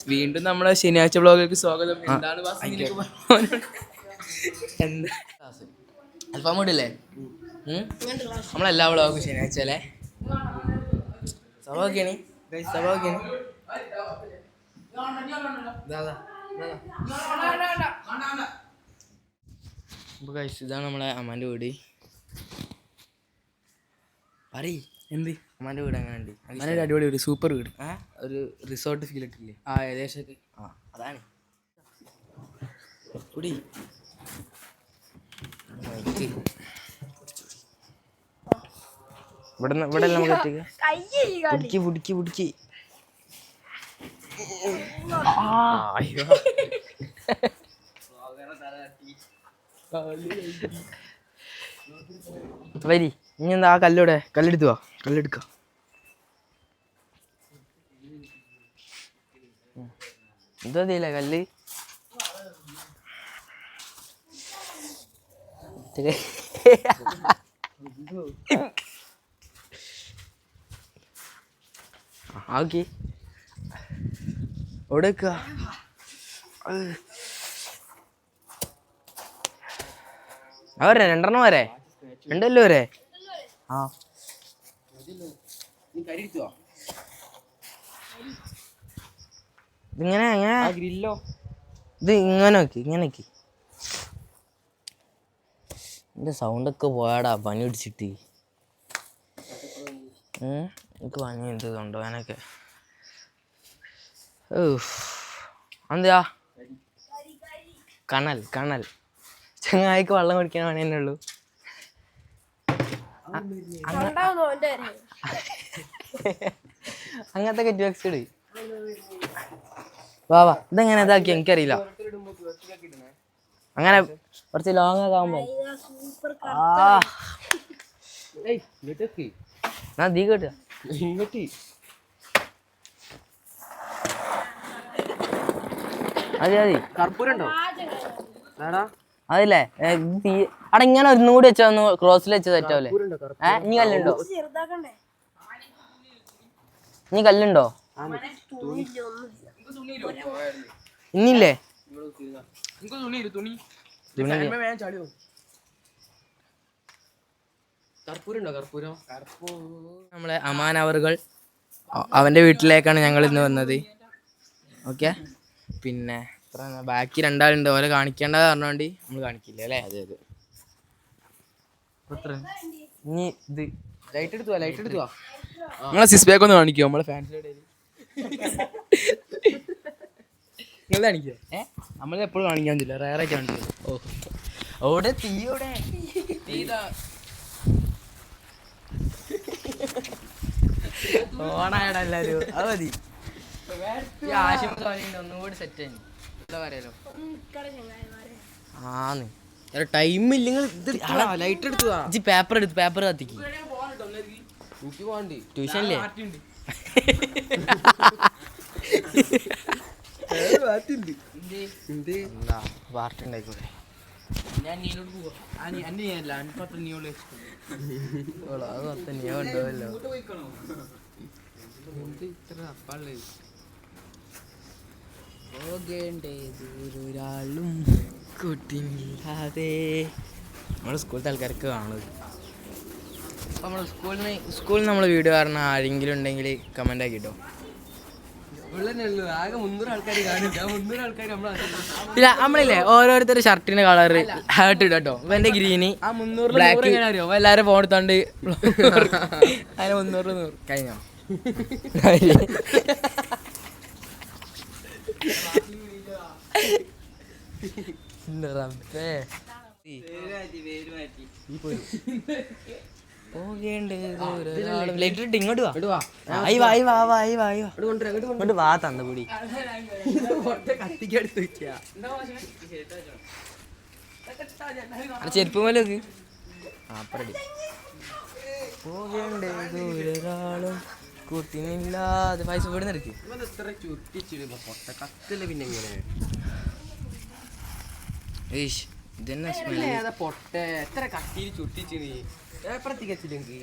വീണ്ടും നമ്മളെ ശനിയാഴ്ച ബ്ലോഗിലേക്ക് സ്വാഗതം. എന്താണ് എന്താ അൽഫാം വീടില്ലേ? നമ്മളെല്ലാ വ്ളോഗും ശനിയാഴ്ച അല്ലേ? സഭയൊക്കെയാണ് സഭയൊക്കെയാണ്. ഇതാണ് നമ്മളെ അമ്മാൻ്റെ വീട്. പറയ് എന്ത് അമ്മാൻ്റെ വീട് അങ്ങനെ ഉണ്ട്? അങ്ങനെ അടിപൊളി വീട്, സൂപ്പർ വീട്. ഒരു റിസോർട്ട് ഫീൽ ഇട്ടില്ലേ? ഏകദേശം. അതാണ് കുടി. ഇവിടെ നമുക്ക് പുടിക്ക് വരി. ഇനി എന്താ ആ കല്ലൂടെ കല്ലെടുത്തുവാ, കല്ലെടുക്ക. എന്തോന്നില്ല കല്ല്. ഓക്കെ എവിടെ വെക്കുക? അവരെ രണ്ടെണ്ണം വരെ രണ്ടല്ലോ വരെ. ഇതിങ്ങനെ ഗ്രില്ലോ ഇത് ഇങ്ങനെ വെക്ക്, ഇങ്ങനെ വെക്ക്. എൻ്റെ സൗണ്ടൊക്കെ പോയാടാ പനി പിടിച്ചിട്ട്. എനിക്ക് പനി എന്ത് കൊണ്ടുപോകാനൊക്കെ. എന്താ കണൽ ചങ്ങായിക്ക് വെള്ളം കുടിക്കാൻ പണി തന്നെ ഉള്ളൂ. അങ്ങനത്തെ കെറ്റ് വെക്സിഡ് വാ ഇതെങ്ങനെ ഇതാക്കി എനിക്കറിയില്ല. അങ്ങനെ കുറച്ച് ലോങ് ഒക്കെ ആകുമ്പോ നീ കേട്ട അതെ കർപ്പൂരുണ്ടോ അതില്ലേ? അവിടെ ഇങ്ങനെ ഒന്നും കൂടി വെച്ചാ ഒന്ന് ക്രോസിൽ വെച്ച് തെറ്റാവല്ലേ? ഇനി കല്ലുണ്ടോ? ഇനി കല്ലുണ്ടോ? ഇന്നില്ലേ? നമ്മളെ അമാൻ അവറുകൾ അവന്റെ വീട്ടിലേക്കാണ് ഞങ്ങൾ ഇന്ന് വന്നത്. ഓക്കെ, പിന്നെ ബാക്കി രണ്ടാളുണ്ട്, ഓരെ കാണിക്കേണ്ടത് പറഞ്ഞോണ്ട് നമ്മൾ കാണിക്കില്ല അല്ലേ? അതെ. ഇനി ഇത് ലൈറ്റ് എടുത്തുവാ നമ്മളെ സിസ് ബാക്ക് ഒന്ന് കാണിക്കോ? നമ്മളെ ഫാൻസിന്റെ ഇടയിൽ നിങ്ങൾ കാണിക്കോ? നമ്മളെപ്പോഴും കാണിക്കാൻ പറ്റില്ല, റയറായിട്ട് കാണിക്കോ. ഓടെ തീയോടെ ഓണായടാ എല്ലാരും. അത് മതി. ഒന്നുകൂടി സെറ്റ് ആയി പറയാലോ. ടൈം ഇല്ലെങ്കിൽ ലൈറ്റ് എടുത്തുവാ. പേപ്പർ കത്തിക്ക്. ട്യൂഷനില്ലേ? പാർട്ടി ഉണ്ടായിക്കോട്ടെ. ഞാൻ നീനോട് പോവാ. അത് നീ ഉണ്ടാവല്ലോ. ഇത്ര അപ്പാള് പോകേണ്ടതൊരാളും കുട്ടിയില്ലാതെ. നമ്മുടെ സ്കൂളിലത്തെ ആൾക്കാർക്ക് കാണുന്നത്. അപ്പോൾ നമ്മൾ സ്കൂളിൽ നമ്മൾ വീഡിയോ പറഞ്ഞ ആരെങ്കിലും ഉണ്ടെങ്കിൽ കമൻ്റ് ആക്കിട്ടോ. ആകെ 300 ആൾക്കാർ കാണില്ല. 300 ആൾക്കാർ ഇല്ല. നമ്മളില്ലേ ഓരോരുത്തരുടെ ഷർട്ടിന്റെ കളറ് ഹാർട്ട് ഇടും കേട്ടോ. ഇവന്റെ ഗ്രീന് ബ്ലാക്ക്. എല്ലാരും ഫോൺ എടുത്തോണ്ട് അതിന് 300 കഴിഞ്ഞോ? ഇങ്ങോട്ട് വാ തന്നപൊടി ചെരുപ്പ് പോലെ അപ്പറടി. പോകേണ്ടതൊരാളും കൂട്ടിനില്ലാതെ പൈസ ഇവിടെ നിർത്തി. പിന്നെ ഇതന്നെ പൊട്ട എത്ര കട്ടിയിൽ ചുട്ടിച്ച് നീ കത്തിച്ചില്ലെങ്കിൽ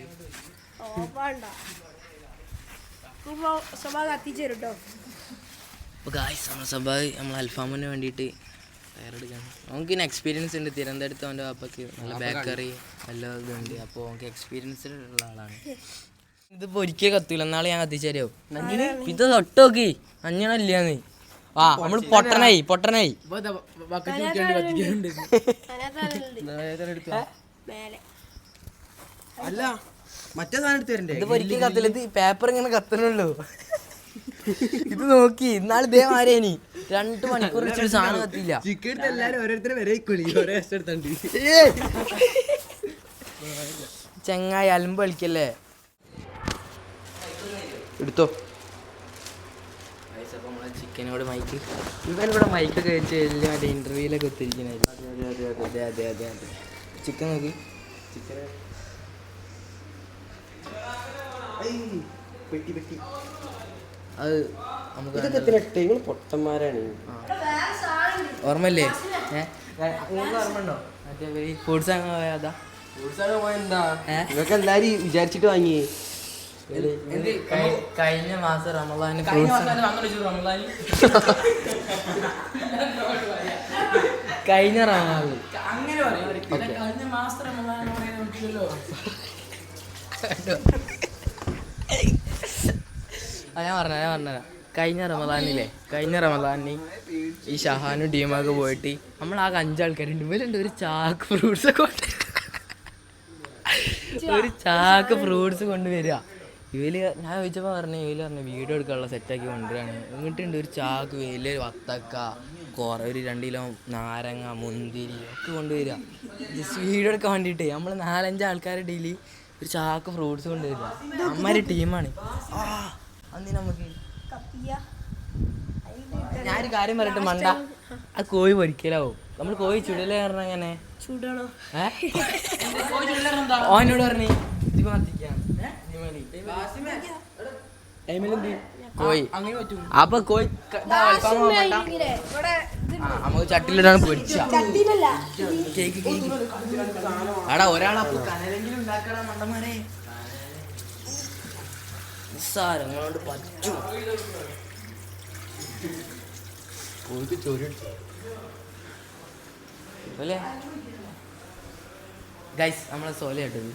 അപ്പോൾ ഗായ്സ് നമ്മളെ സബായി നമ്മൾ അൽഫാമിന് വേണ്ടിയിട്ട് തയ്യാറെടുക്കണം. നമുക്ക് ഇനി എക്സ്പീരിയൻസ് ഉണ്ട്. തിരുവനന്തപുരത്ത് അവൻ്റെ പാപ്പയ്ക്ക് നല്ല ബേക്കറി നല്ല ഇതുണ്ട്. അപ്പോൾ നമുക്ക് എക്സ്പീരിയൻസ് ഉള്ള ആളാണ്. ഇതിപ്പോൾ ഒരിക്കലും കത്തൂല. നാളെ ഞാൻ കത്തിച്ചേരോ ഇത് തൊട്ട് നോക്കി അഞ്ഞണല്ലാന്ന്. ആ നമ്മൾ പൊട്ടനായി അല്ല മറ്റേ സാധനം എടുത്ത് തരണ്ടേ? ഇതിപ്പോ ഒരിക്കലും കത്തില്ല. ഇത് പേപ്പർ ഇങ്ങനെ കത്തണല്ലോ. ഇത് നോക്കി ഇന്നാൾ ഇതേമാരേനി 2 മണിക്കൂർ വെച്ചൊരു സാധനം കത്തില്ല. ചിക്കൻ എടുത്ത് എല്ലാരും ഓരോരുത്തരെ വരെ ഒരേ എടുത്തണ്ട് ചെങ്ങായി അലമ്പ് കളിക്കല്ലേ. എടുത്തോ. അപ്പോൾ നമ്മളെ ചിക്കനോട് മൈക്ക് ഇവനിവിടെ മൈക്കൊക്കെ വെച്ച് വലിയ മറ്റേ ഇൻ്റർവ്യൂവിലൊക്കെ ഒത്തിരിക്കണായിരുന്നു. അതെ ചിക്കൻ നോക്കി. ചിക്കൻ അത് നമുക്ക് പൊട്ടന്മാരാണ്. ഓർമ്മയില്ലേ? ഓർമ്മയുണ്ടോ മറ്റേ ഫ്രൂട്ട്സ് അതാ എന്താ ഇതൊക്കെ എല്ലാരും വിചാരിച്ചിട്ട് വാങ്ങിയേ. കഴിഞ്ഞ മാസം റമളാന് കഴിഞ്ഞ റമളാനിൽ ഞാൻ പറഞ്ഞ കഴിഞ്ഞ റമളാനിൽ ഈ ഷഹാനും ടീമൊക്കെ പോയിട്ട് നമ്മൾ ആ 5 ആൾക്കാരുണ്ട്. ഇവരുണ്ട് ഒരു ചാക്ക് ഫ്രൂട്ട്സ് കൊണ്ടുവരിക. ഇവര് ഞാൻ ചോദിച്ചപ്പോൾ പറഞ്ഞു വീഡിയോ എടുക്കാനുള്ള സെറ്റാക്കി കൊണ്ടുവരികയാണ്. ഇങ്ങോട്ടുണ്ട് ഒരു ചാക്ക് വലിയൊരു വത്തക്ക ഒരു 2 കിലോ നാരങ്ങ മുന്തിരി ഒക്കെ കൊണ്ടുവരിക. ജസ്റ്റ് വീഡിയോ എടുക്കാൻ വേണ്ടിയിട്ട് നമ്മൾ 4-5 ആൾക്കാരുടെ ഡെയിലി ഒരു ചാക്ക് ഫ്രൂട്ട്സ് കൊണ്ടുവരിക. അമ്മമാര് ടീമാണ്. അന്ന് നമുക്ക് ഞാനൊരു കാര്യം പറയട്ടെ മണ്ട, ആ കോഴി പൊരിക്കലാവും. നമ്മൾ കോഴി ചുടലേ പറഞ്ഞ അങ്ങനെ ഓനോട് പറഞ്ഞു ഇതിപ്പോ കത്തിക്കാം കോഴി. അപ്പൊ കോഴി നമുക്ക് ചട്ടിലിടാണ് പൊരിച്ച. എടാ ഒരാളപ്പൊ കനലെങ്കിലും ഉണ്ടാക്കണം മണ്ടന്മാരെ. നിസ്സാരങ്ങളോട് പറ്റും. ഗൈസ് നമ്മളെ സോല കേട്ടത്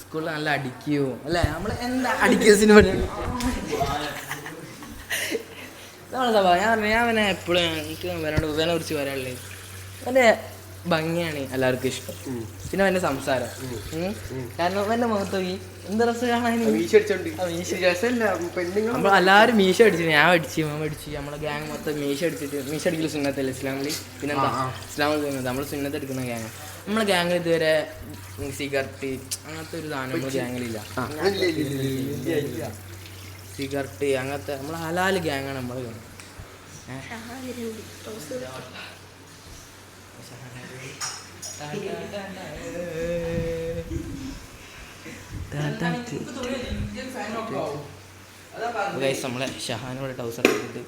സ്കൂളിൽ നല്ല അടിക്കുകയോ അല്ലേ? നമ്മള് എന്താ അടിക്കസിന് നമ്മളെ സഭ ഞാൻ എപ്പോഴും എനിക്ക് ഇവനെ കുറിച്ച് പറയാനുള്ളത് എൻ്റെ ഭംഗിയാണ് എല്ലാവർക്കും ഇഷ്ടം. പിന്നെ അവൻ്റെ സംസാരം കാരണം എൻ്റെ മുഖത്ത് നോക്കി എന്ത് രസം കാണാൻ. നമ്മൾ എല്ലാവരും മീശ അടിച്ചു. ഞാൻ അടിച്ചു, മാമ അടിച്ചു. നമ്മളെ ഗ്യാങ് മൊത്തം മീശ അടിക്കൽ സുന്നത്തല്ല ഇസ്ലാമിൽ. പിന്നെന്താ ഇസ്ലാമിൽ നമ്മൾ സുന്നത്ത് എടുക്കുന്ന ഗ്യാങ്. നമ്മളെ ഗ്യാങ്ങിൽ ഇതുവരെ സിഗരറ്റ് അങ്ങനത്തെ ഒരു സാധനം നമ്മുടെ ഗ്യാങ്ങിലില്ല. സിഗരറ്റ് അങ്ങനത്തെ നമ്മൾ ഹലാൽ ഗ്യാങ്ങാണ് നമ്മൾ. നമ്മളെ ഷഹാനോടെ ടൗസർ എടുത്തിട്ട്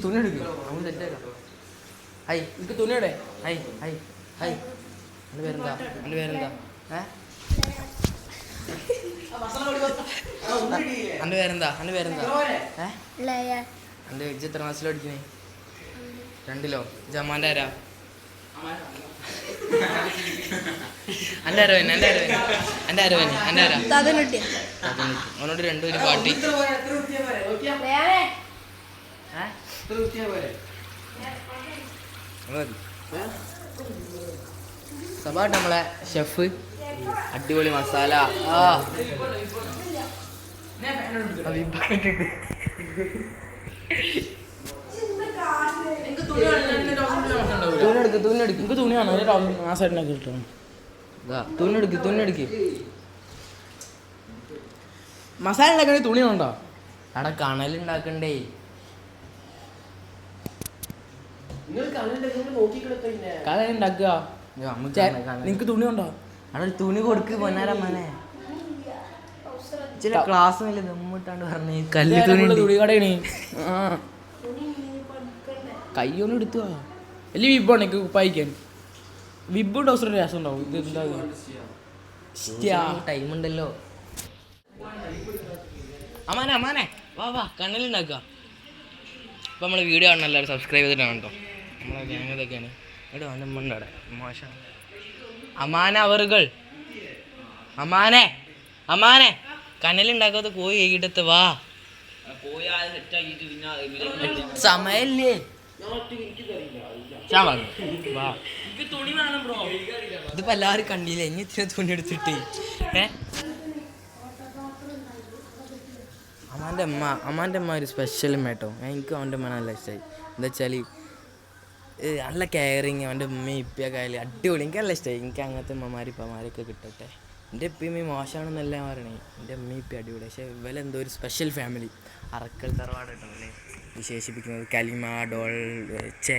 തുണി എടുക്കും. നമ്മൾ സെറ്റാക്കാം. ഹൈ എനിക്ക് തുണിയുടെ ഹൈ ഹൈ ഹൈ എൻ്റെ പേരെന്താ എൻ്റെ പേരെന്താ എൻ്റെ പേരെന്താ എൻ്റെ പേരെന്താ എൻ്റെ ഇജ്ജ് എത്ര ക്ലാസ്സിലോ അടിക്കണേ? 2 ജമാൻ്റെ ആരാ? എൻ്റെ അരവൻ എൻ്റെ അരവൻ എൻ്റെ അരവൻ എൻ്റെ ആരാ? അവനോട് 2 ഒരു പാട്ടി. സബാട്ട് നമ്മളെ ഷെഫ് അടിപൊളി മസാല. തുണിയെടുക്ക് മസാല ഉണ്ടാക്കണേ തുണി ഉണ്ടോ? അവിടെ കണലുണ്ടാക്കണ്ടേ? കണലുണ്ടാക്കുക. നിങ്ങക്ക് തുണി ഉണ്ടോ? അവിടെ തുണി കൊടുക്ക് പൊന്നാരമ്മനെ. ചില ക്ലാസ് നല്ല ദമ്മിട്ടാണ്ട് പറഞ്ഞേ കല്ല് തുണി കടയണേ. കയ്യൊന്നും എടുത്തു വലിയ വിബാണ് എനിക്ക് കുപ്പായിക്കാൻ. വിബും ഡോസറും രസം ഉണ്ടാവും. ഇത് എന്താ ടൈം ഉണ്ടല്ലോ. അമാനെ അമാനെ വാ വാ കണ്ണലുണ്ടാക്കുക. അപ്പോൾ നമ്മൾ വീഡിയോ കാണണം, എല്ലാവരും സബ്സ്ക്രൈബ് ചെയ്തിട്ടാണ് കേട്ടോ. നമ്മളെ ഗ്യാങ് ഇതൊക്കെയാണ്. എവിടെ അവൻ്റെ അമ്മണ്ട് അവിടെ മോശം. അമാന അവറുകൾ അമാനെ അമാനെ കനലുണ്ടാക്കാത്ത കോഴി കഴിക്കിട്ടത്ത് വാ. സമയല്ലേ ഇതിപ്പോ എല്ലാവരും കണ്ടില്ലേ ഇനി ഇത്തിരി തുണി എടുത്തിട്ട്. അമ്മാൻ്റെ അമ്മ ഒരു സ്പെഷ്യൽ കേട്ടോ. എനിക്ക് അവൻ്റെ അമ്മ നല്ല ഇഷ്ടമായി. എന്താ വെച്ചാൽ നല്ല കെയറിങ്. അവൻ്റെ ഉമ്മയും ഇപ്പൊക്കെ ആയാലും അടിപൊളി. എനിക്ക് നല്ല ഇഷ്ടമായി. എനിക്ക് അങ്ങനത്തെ ഉമ്മമാരും ഇപ്പമാരൊക്കെ കിട്ടട്ടെ. എൻ്റെ ഇപ്പം മോശമാണെന്നല്ല പറയണേ, എൻ്റെ ഉമ്മയും ഇപ്പം അടിപൊളി. പക്ഷേ ഇവലെന്തോ ഒരു സ്പെഷ്യൽ ഫാമിലി. അറക്കൽ തറവാട് കേട്ടോ വിശേഷിപ്പിക്കുന്നത്.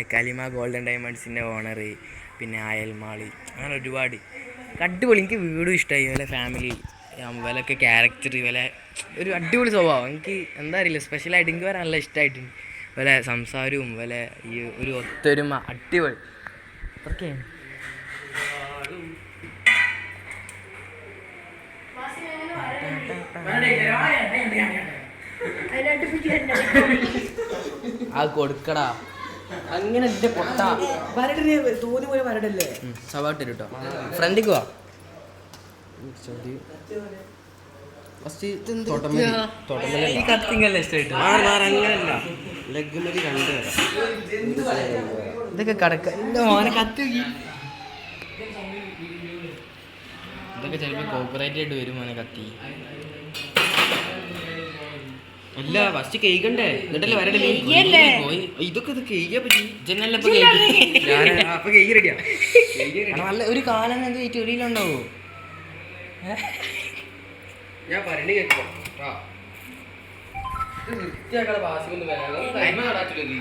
കലിമ ഗോൾഡൻ ഡയമണ്ട്സിൻ്റെ ഓണർ, പിന്നെ അയൽമാളി, അങ്ങനെ ഒരുപാട് അടിപൊളി. എനിക്ക് വീടും ഇഷ്ടമായി. ഇവലെ ഫാമിലി, ഇവലൊക്കെ ക്യാരക്ടർ, ഇവലെ ഒരു അടിപൊളി സ്വഭാവം. എനിക്ക് എന്താ അറിയില്ല, സ്പെഷ്യലായിട്ട് എനിക്ക് വരെ നല്ല ഇഷ്ടമായിട്ടുണ്ട്. ഇവലെ സംസാരവും ഇവലെ ഈ ഒരു ഒത്തൊരുമ അടിപൊളി. ഓക്കെയാണ്. അത് കൊടുക്കടാ അങ്ങനെ പൊട്ടാ തോന്നി പോലെ വരടല്ലേ. സവാട്ട് കേട്ടോ ഫ്രണ്ടിക്ക് വാ. ഇതൊക്കെ കടക്ക കത്ത് ഇതൊക്കെ ചിലപ്പോ കോപ്പറേറ്റ് ആയിട്ട് വരും മോനെ കത്തി. അല്ല ഫസ്റ്റ് കേൾക്കണ്ടേ എന്നിട്ടല്ലേ വരണ്ടേ. ഇതൊക്കെ നല്ല ഒരു കാലം ചെടിയിലുണ്ടാവോ? ഞാൻ പറഞ്ഞു കേൾക്കോ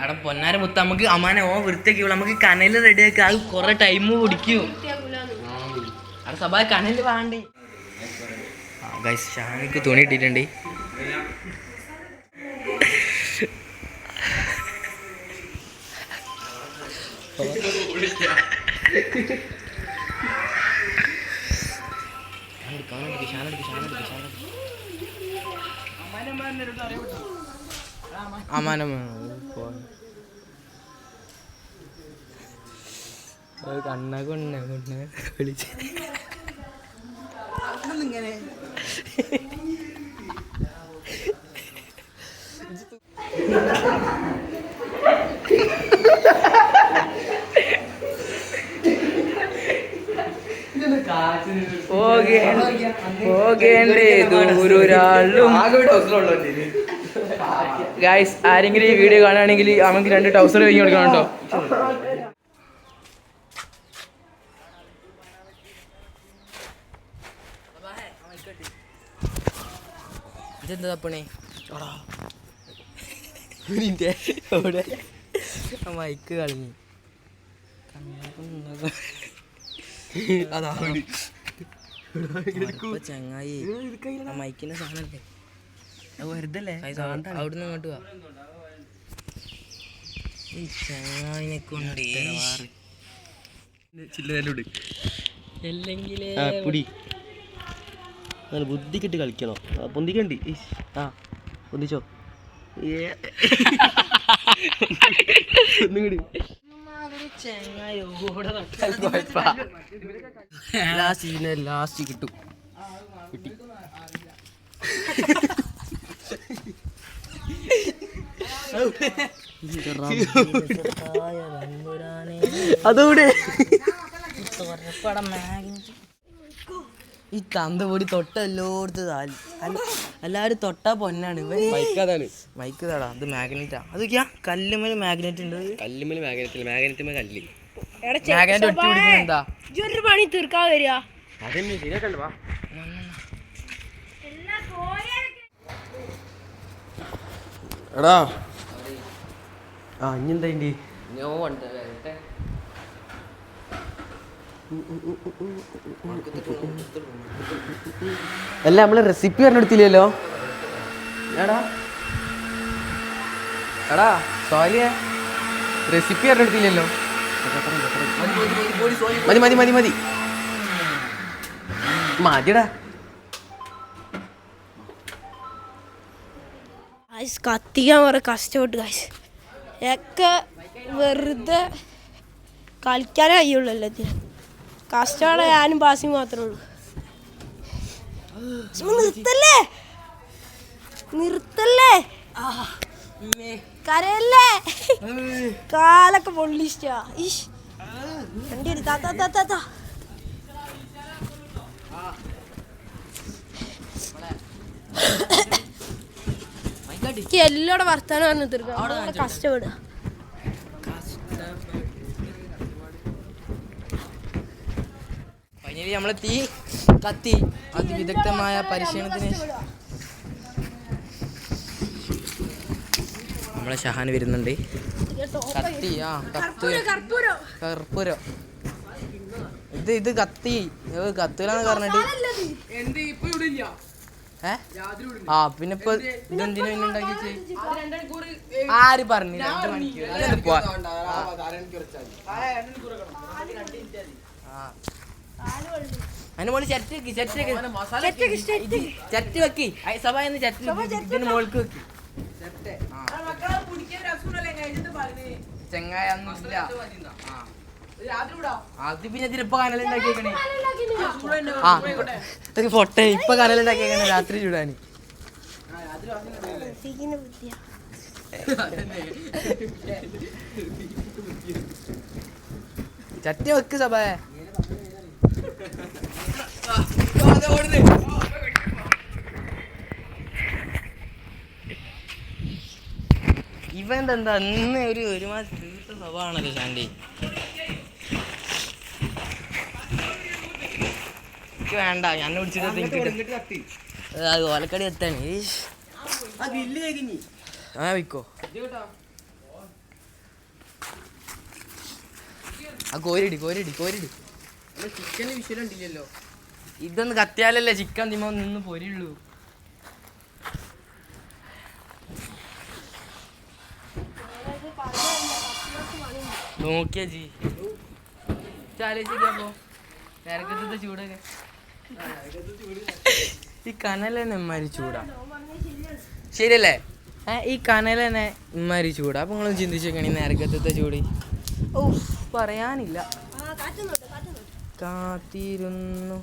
അവിടെ പൊന്നാര മുത്ത നമുക്ക് അമ്മാനെ ഓ വൃത്തിയാക്കി നമുക്ക് കനല് റെഡിയാക്കി. അത് കൊറേ ടൈം പിടിക്കും. അവിടെ സഭ കനല് വേണ്ടേ. ഷാനിക്ക് തുണി ഇട്ടിട്ടുണ്ട്. കണ്ണ കൊണ്ണ വിളിച്ച് പോകേണ്ടേ ദൂരൊരാളും. ഗൈസ് ആരെങ്കിലും ഈ വീഡിയോ കാണുകയാണെങ്കിൽ നമുക്ക് 2 ടൗസർ കഴിഞ്ഞ് കൊടുക്കണം കേട്ടോ. ഇതെന്താ പണി മൈക്ക് കളഞ്ഞു. ചങ്ങായി മൈക്കിന്റെ സാധനല്ലേ വെറുതല്ലേ. അവിടുന്ന് ഇങ്ങോട്ട് വാ. ഈ ചങ്ങായിനെ കൊണ്ട് ബുദ്ധിക്കിട്ട് കളിക്കണോ? പൊന്തിക്കണ്ടി. ആ പൊന്തിച്ചോ. ലാസ്റ്റ് കിട്ടും. കിട്ടി. അതോടെ ഈ തന്തപൊടി തൊട്ട എല്ലായിടത്തും എല്ലാവരും തൊട്ടാ പൊന്നാണ്. മൈക്ക് തടാ. അത് മാഗ്നറ്റാ. അതൊക്കെയാ കല്ലുമേൽ മാഗ്നറ്റ് ഉണ്ട്. കല്ലുമേൽ മാഗ്നറ്റ് മാഗ്നറ്റ് കല്ല് മാഗ്നറ്റ് ഒട്ടി പിടിക്കുന്നെന്താ പണി തീർക്കാൻ വരിക. അതെന്നെ ശരിയാക്കണ്ട. വാ എടാ. ആ ഇഞ്ഞെന്താ അല്ല നമ്മള് റെസിപ്പി പറഞ്ഞെടുത്തില്ലല്ലോ. എടാ എടാ സോലിയ റെസിപ്പി പറഞ്ഞെടുത്തില്ലല്ലോ. മതി മതി മതി മതി മതിടാ. ഗൈസ് കത്തിക്കാൻ കുറെ കഷ്ടപ്പെട്ടു ഗൈസ് ഒക്കെ വെറുതെ കളിക്കാനേ കഴിയുള്ളൂ എല്ലാത്തിനും കഷ്ടമാണ് ഞാനും പാസിങ് മാത്രമേ ഉള്ളൂ നിർത്തല്ലേ നിർത്തല്ലേ കരയല്ലേ കാലൊക്കെ പൊള്ളിച്ചാ വണ്ടി താത്താ എനിക്ക് എല്ലാവരുടെ വർത്താനം പറഞ്ഞു തീർക്കാം കഷ്ടപ്പെടുക ഫൈനലി നമ്മളെ തീ കത്തി അതിവിദഗ്ധമായ പരിശീലനത്തിന് നമ്മളെ ഷഹാൻ വരുന്നുണ്ട് കത്തി കർപ്പൂരം ഇത് കത്തി കത്തൂലെന്ന് പറഞ്ഞിട്ട് പിന്നെ ഇപ്പൊ ഇതെന്തിനു പിന്നെ ഉണ്ടാക്കി ആര് പറഞ്ഞു 2 മണിക്കൂർ അതിന് മോള് ചട്ടി വെക്കി സഭയെന്ന് ചട്ടി ഇതിന് മോൾക്ക് വെക്കി ചെങ്ങായ അത് പിന്നെ ഇതിനിപ്പോ കനലുണ്ടാക്കിയേക്കണേ പൊട്ട ഇപ്പൊ കനലുണ്ടാക്കിയേക്കണേ രാത്രി ചൂടാന് ചട്ടി വെക്ക് സഭയെ ഇവൻ എന്താ അന്ന് ഒരു മാസം തീർത്ത സ്വഭാവമാണല്ലോ ശാന്തി എനിക്ക് വേണ്ട ഞാൻ പിടിച്ചിട്ട് അത് ഓലക്കടി എത്താണ് ആ വിക്കോ ആ കോരിടി ചിക്കന് വിഷയമുണ്ടില്ലല്ലോ ഇതൊന്ന് കത്തിയാലല്ലേ ചിക്കൻ തിമ്മ നിന്ന് പൊരിയുള്ളൂ നോക്കിയാ ജി ആലോചിച്ചപ്പോ നരകത്തെ ചൂടൊക്കെ ഈ കനലന്നെ ഇമ്മാരി ചൂടാ ശരിയല്ലേ ഈ കനലന്നെ ഇമ്മാരി ചൂടാ അപ്പൊ നിങ്ങൾ ചിന്തിച്ചേക്കണി നരകത്തെ ചൂട് ഓ പറയാനില്ല കാത്തിരുന്നു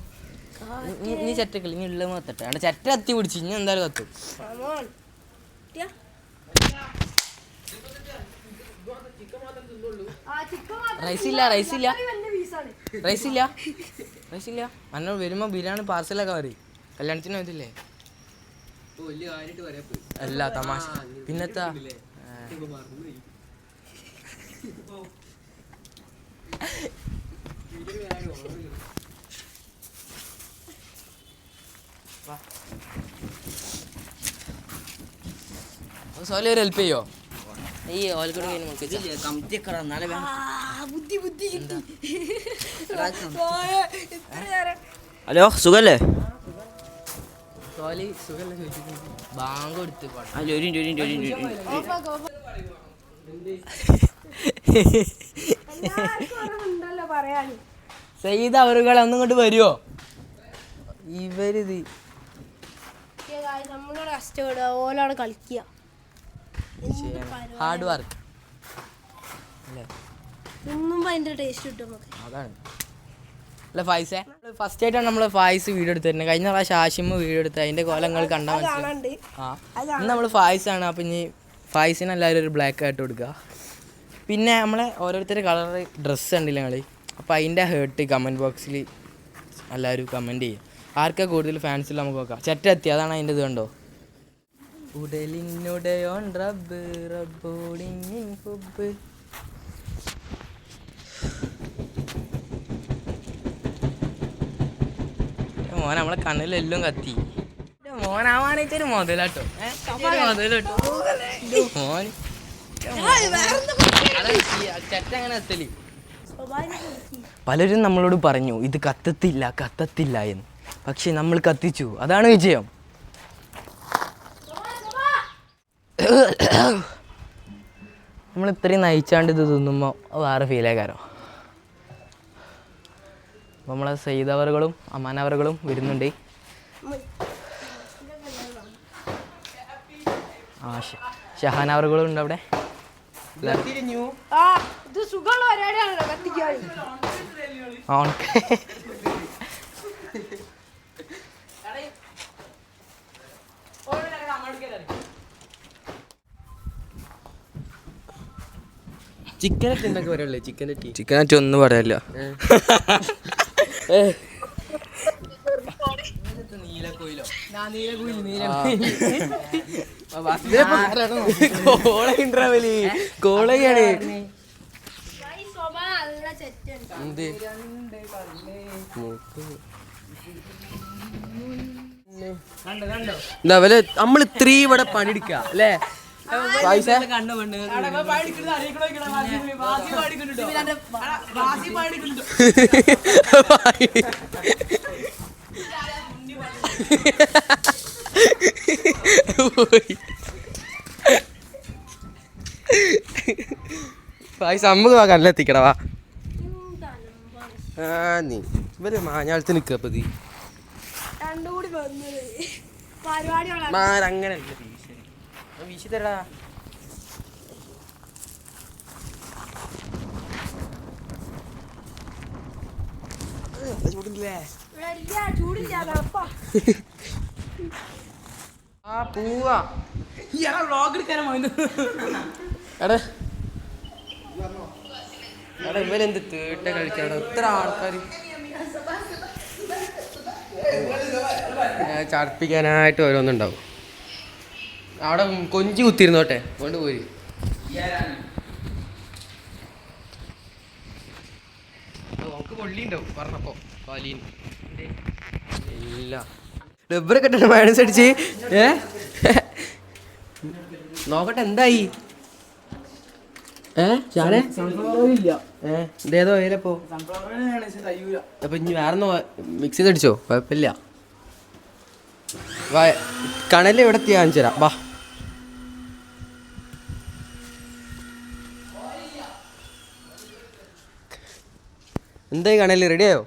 നീ ചറ്റക്കളി ഇനി ഉള്ള മത്തട്ടെ അവിടെ ചറ്റ കത്തി പിടിച്ചു ഇനി എന്തായാലും കത്തും റൈസില്ല അന്നോ വരുമ്പോ ബിരിയാണി പാർസലൊക്കെ പറയും കല്യാണത്തിന് വന്നില്ലേ അല്ല തമാശ പിന്നെത്താ സോലി ഒരു ഹെൽപ്പ് ചെയ്യോ ഈ ഓലക്കൂടെ ഹലോ സുഖല്ലേ സോലി സുഖല്ലേ ചോദിച്ചിട്ട് ബാങ്ക് കൊടുത്ത് സെയ്ത് അവരുകളെ ഒന്നും ഇങ്ങോട്ട് വരുമോ ഇവരിത് നമ്മളോട് കഷ്ടപ്പെടുക ഓലോടെ കളിക്കുക ഹാർഡ് വർക്ക് തിന്നുമ്പോ അതിന്റെ ടേസ്റ്റ് കിട്ടും നമുക്ക് അതാണ് അല്ല ഫൈസേ ഫസ്റ്റ് ആയിട്ടാണ് നമ്മൾ ഫായ്സ് വീഡിയോ എടുത്തിരുന്നത് കഴിഞ്ഞ പ്രാവശ്യം ആഷിമ് വീഡിയോ എടുത്ത് അതിന്റെ കോലങ്ങൾ കണ്ടാൽ മനസ്സിലായി ഇന്ന് നമ്മൾ ഫായ്സാണ് അപ്പം ഇനി ഫായ്സിന് എല്ലാവരും ഒരു ബ്ലാക്ക് ആയിട്ട് കൊടുക്കുക പിന്നെ നമ്മളെ ഓരോരുത്തരുടെ കളർ ഡ്രസ്സ് ഉണ്ടല്ലോ ഞങ്ങൾ അപ്പോൾ അതിൻ്റെ ഹേർട്ട് കമൻറ്റ് ബോക്സിൽ എല്ലാവരും കമൻറ്റ് ചെയ്യും ആർക്കാ കൂടുതൽ ഫാൻസിൽ നമുക്ക് നോക്കാം ചെറ്റെത്തി അതാണ് അതിൻ്റെ ഇത് കണ്ടോ ഉടലിനുടയോൺ റബ്ബ് റബ്ബോടിങ്ങിൻ ഹുബ്ബ് മോൻ നമ്മളെ കണ്ണിലെല്ലാം കത്തി മോനാവാനായിട്ടൊരു മുതലാട്ടോ മുതലോട്ടോ മോൻ ചെറ്റ അങ്ങനെ എത്തല് പലരും നമ്മളോട് പറഞ്ഞു ഇത് കത്തത്തില്ല എന്ന് പക്ഷെ നമ്മൾ കത്തിച്ചു അതാണ് വിജയം നമ്മൾ ഇത്രയും നയിച്ചാണ്ട് ഇത് തിന്നുമ്പോൾ വേറെ ഫീലേക്കാരോ അപ്പോൾ നമ്മളെ സെയ്തവറുകളും അമ്മാനവറുകളും വരുന്നുണ്ട് ഷഹാനവറുകളും ഉണ്ട് അവിടെ. ആ ഇത് സുഖമുള്ള പരിപാടിയാണല്ലോ കത്തിക്കാൻ. ചിക്കനറ്റ് എന്തൊക്കെ പറയുള്ളൂ? ചിക്കനറ്റ് ഒന്നും പറയാനില്ല. കോളയാണ് നമ്മൾ ഇത്രയും ഇവിടെ പണിയെടുക്കുക അല്ലേ? നമുക്ക് കല്ലെത്തിക്കടവാ. നീ ഇവര് മാഞ്ഞാളത്ത് നിക്കപ്പതി അങ്ങനെ വീശി തരടാ. ചൂടില്ലേ? ആ പോവാ എടാ എടാ ഇവരെന്ത് തീട്ട കളിക്കാടോ ഇത്ര ആൾക്കാർ ചടപ്പിക്കാനായിട്ട് ഓരോന്നുണ്ടാവും. അവിടെ കൊഞ്ചി കുത്തിരുന്നോട്ടെ കൊണ്ട് പോയി. നമുക്ക് പൊള്ളിണ്ടാവും പറഞ്ഞപ്പോ പാലീൻ ഇല്ല ഡബ്ബറൊക്കെ ഇട്ടിട്ട് മൈനസ് അടിച്ച് നോക്കട്ടെ എന്തായി. ഇതേതോ ഏലപ്പോ അപ്പൊ ഇനി വേറെന്നോ മിക്സ് ചെയ്തടിച്ചോ? കുഴപ്പമില്ല. കണല് എവിടെ എത്തിയാ കാണിച്ചു തരാം. വാ എന്തായി കണല് റെഡിയായോ?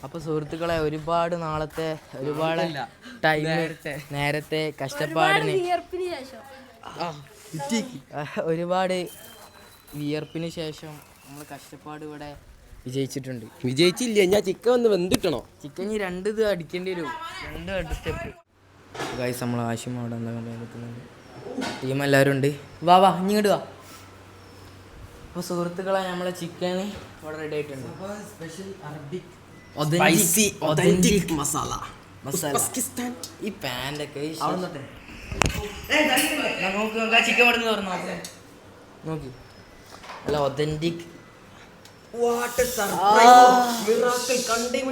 അപ്പൊ സുഹൃത്തുക്കളെ ഒരുപാട് നാളത്തെ ഒരുപാട് ടൈം നേരത്തെ കഷ്ടപ്പാടിന് ഒരുപാട് വിയർപ്പിന് ശേഷം നമ്മൾ കഷ്ടപ്പാട് ഇവിടെ വിജയിച്ചിട്ടുണ്ട്. വിജയിച്ചില്ല. ഞാൻ ചിക്കൻ ഒന്ന് വെന്തിട്ടണോ? ചിക്കൻ ഈ 2 ഇത് അടിക്കേണ്ടി വരും. 2 സ്റ്റെപ്പ്. ഗൈസ് നമ്മൾ ആശും അവിടെ എന്താ കണ്ടുന്നത് ടീം എല്ലാവരും ഉണ്ട്. വാ വാ ഇങ്ങോട്ട് വാ. അപ്പോൾ സുഹൃത്തുക്കളെ നമ്മളെ ചിക്കൻ ഇവിടെ റെഡി ആയിട്ടുണ്ട്. Special Arabic authentic masala. ഈ പാൻ്റൊക്കെ നോക്കി ചിക്കൻ ഇവിടെ തുറന്നു നോക്കി. അല്ല ഒതന്റിക്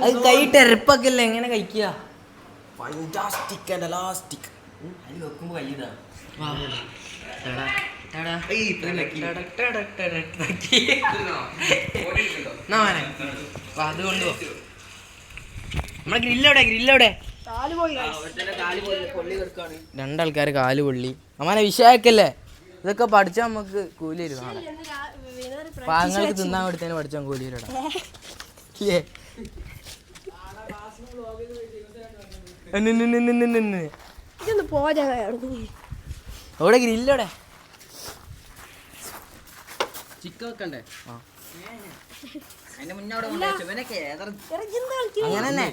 അത് കൈയിട്ട് എരപ്പൊക്കെ എങ്ങനെ കഴിക്കുക? അതിൽ വെക്കുമ്പോ കയ്യിതാ അതുകൊണ്ട് നമ്മളെ ഗ്രില്ലവിടെ 2 ആൾക്കാർ കാല് പൊള്ളി. അമ്മാനെ വിഷയാക്കല്ലേ? ഇതൊക്കെ പഠിച്ചാൽ നമുക്ക് കൂലി തരും. നാളെ പാങ്ങൾക്ക് തിന്നാൻ കൊടുത്തതിന് പഠിച്ചാൽ കൂലി തരടാ. അവിടെ ഗ്രില്ലവിടെ ചിക്കൻ വെക്കണ്ടേ? അങ്ങനെ തന്നെ